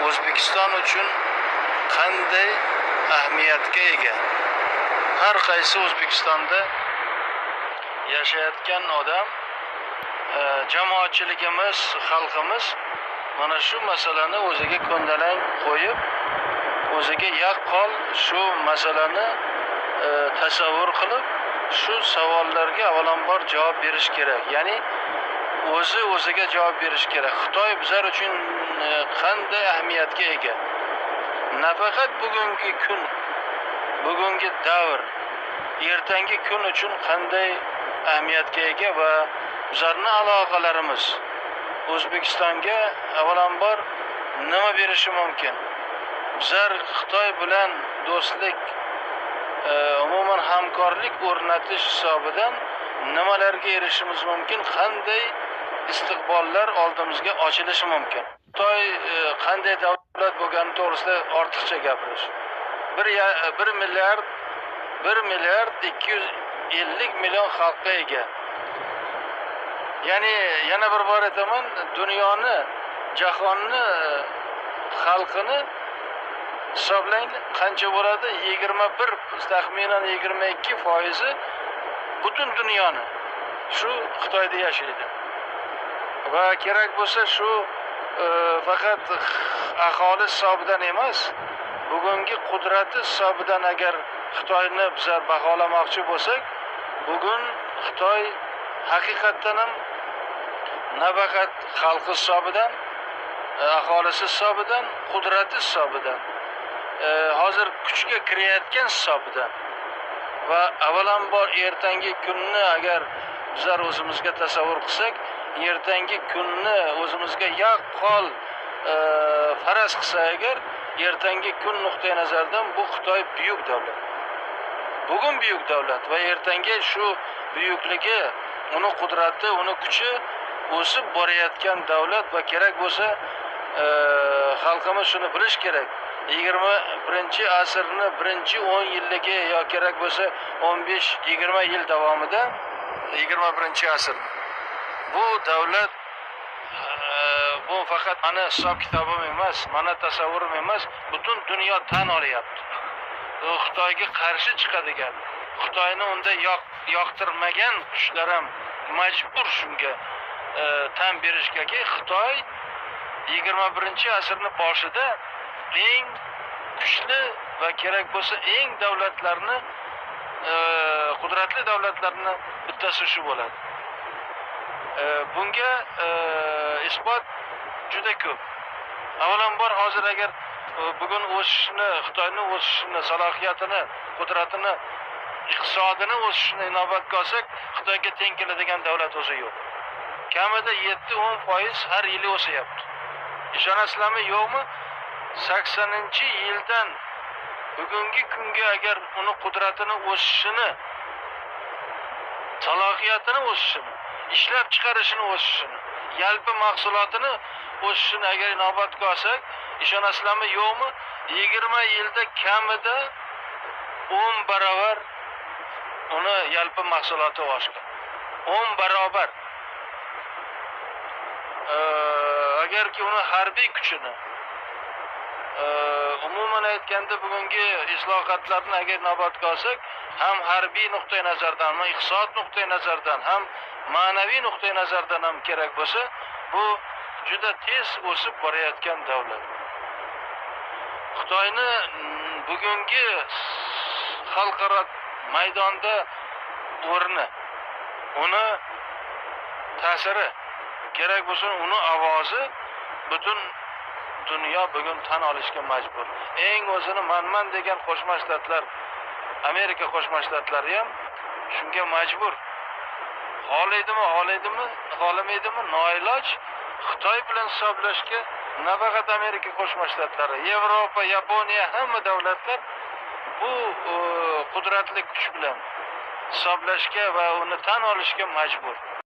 O'zbekiston uchun qanday ahamiyatga ega? Har qaysi O'zbekistonda yashayotgan odam, jamoatchiligimiz, xalqimiz mana shu masalani o'ziga ko'ndalang qo'yib, o'ziga yaqqol shu masalani tasavvur qilib, shu savollarga avvalambor javob berish kerak. Ya'ni o'ziga javob berish kerak. Xitoy bizlar uchun qanday ahamiyatga ega? Nafaqat bugungi kun, bugungi davr, ertangi kun uchun qanday ahamiyatga ega va bizlarning aloqalarimiz O'zbekistonga avvalambor nima berishi mumkin? Bizlar Xitoy bilan do'stlik, umuman hamkorlik o'rnatish hisobidan nimalarga erishishimiz mumkin? Qanday istiqbollar oldimizga ochilishi mumkin? Xitoy qanday davlat bo'lgani to'g'risida ortiqcha gapirish. 1 milliard 250 million xalqqa ega. Ya'ni yana bir bor aytaman, dunyoni, jahonni xalqini hisoblang, qancha bo'ladi? 21, taxminan 22% butun dunyoni shu Xitoyda yashaydi. Va kerak bo'lsa shu faqat aholi hisobidan emas, bugungi qudrati hisobidan agar Xitoyni bizlar baholamoqchi bo'lsak, bugun Xitoy haqiqatan ham nafaqat xalqi hisobidan, aholisi hisobidan, qudrati hisobidan, hozir kuchga kirayotgan hisobidan va avvalambor ertangi kunni agar bizlar o'zimizga tasavvur qilsak, ertangi kunni o'zimizga yaqqol faraz qilsa agar, ertangi kun nuqtai nazaridan bu Xitoy buyuk davlat. Bugun buyuk davlat va ertangi shu buyukligi, uni qudrati, uni kuchi o'sib borayotgan davlat va kerak bo'lsa xalqimiz shuni bilish kerak. 21-asrni birinchi 10 yilligi yo kerak bo'lsa 15-20 yil davomida 21-asr bu davlat bu faqat mana hisob kitobim emas, mana tasavvurim emas, butun dunyo tan olyapti. U Xitoyga qarshi chiqadigan, Xitoyni unda yoqtirmagan kuchlar ham majbur shunga tan berishgaki, Xitoy 21-asrning boshida eng kuchli va kerak bo'lsa eng davlatlarni, qudratli davlatlarni bittasi shu bo'ladi. Bunga isbot juda ko'p. Avvalambor hozir agar bugun o'sishni, Xitoyning o'sishini, salohiyatini, qudratini, iqtisodini o'sishini inobatga olsak, Xitoyga teng keladigan davlat o'zi yo'q. Kamida 7-10% har yili o'syapti. Ishonasizlarmi, yo'qmi? 80-yildan bugungi kunga agar uni qudratini o'sishini, salohiyatini o'sishini, ishlab chiqarishini o'sishini, yalpi mahsulotini o'sishini agar inobatga olsak, ishonasizlarmi, yo'qmi? 20 yilda kamida 10 barobar uni yalpi mahsuloti oshgan. 10 barobar. Agarki uni harbiy kuchini, umuman aytganda bugungi islohotlarni agar inobatga olsak, ham harbiy nuqtai nazardan, ham iqtisod nuqtai nazardan, ham ma'naviy nuqtai nazardan ham kerak bo'lsa, bu juda tez o'sib borayotgan davlat. Xitoyni bugungi xalqaro maydonda o'rni, uni ta'siri, kerak bo'lsa uni ovozi butun dunyo bugun tan olishga majbur. Eng o'zini manman degan Qo'shma Shtatlar, Amerika Qo'shma Shtatlari ham shunga majbur. Xohlamaydimi, noiloj Xitoy bilan hisoblashga nafaqat Amerika Qo'shma Shtatlari, Yevropa, Yaponiya, hamma davlatlar bu qudratli kuch bilan hisoblashga va uni tan olishga majbur.